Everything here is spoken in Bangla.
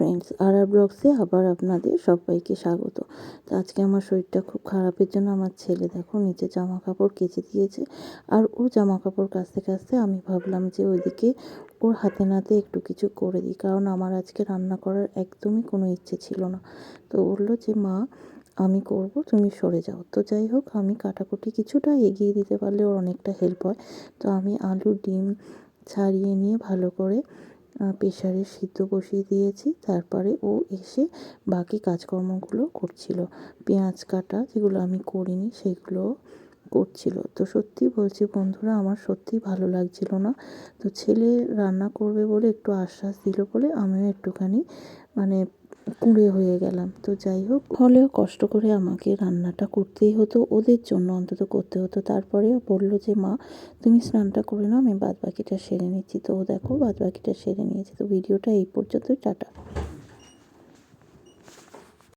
ফ্রেন্ডস, আর ব্লগসে আবার আপনাদের সবাইকে স্বাগত। তো আজকে আমার শরীরটা খুব খারাপের জন্য আমার ছেলে দেখো নিচে জামা কাপড় কেচে দিয়েছে। আর ও জামা কাপড় কাচতে কাচতে আমি ভাবলাম যে ওইদিকে ওর হাতে নাতে একটু কিছু করে দিই, কারণ আমার আজকে রান্না করার একদমই কোনো ইচ্ছে ছিল না। তো বললো যে মা আমি করব, তুমি সরে যাও। তো যাই হোক, আমি কাটাকুটি কিছুটা এগিয়ে দিতে পারলে ওর অনেকটা হেল্প হয়। তো আমি আলু ডিম ছাড়িয়ে নিয়ে ভালো করে প্রেসারে সিদ্ধ বসিয়ে দিয়েছি। তারপরে ও এসে বাকি কাজকর্মগুলো করছিল, পেঁয়াজ কাটা যেগুলো আমি করিনি সেগুলো করছিল। তো সত্যি বলছি বন্ধুরা, আমার সত্যিই ভালো লাগছিল না। তো ছেলে রান্না করবে বলে একটু আশ্বাস দিল বলে আমিও একটুখানি মানে কুঁড়ে হয়ে গেলাম। তো যাই হোক, হলেও কষ্ট করে আমাকে রান্নাটা করতেই হতো, ওদের জন্য অন্তত করতে হতো। তারপরে বললো যে মা তুমি স্নানটা করে নাও, আমি বাদ বাকিটা সেরে নিচ্ছি। তো ও দেখো বাদ বাকিটা সেরে নিয়েছি। তো ভিডিওটা এই পর্যন্তই, টাটা।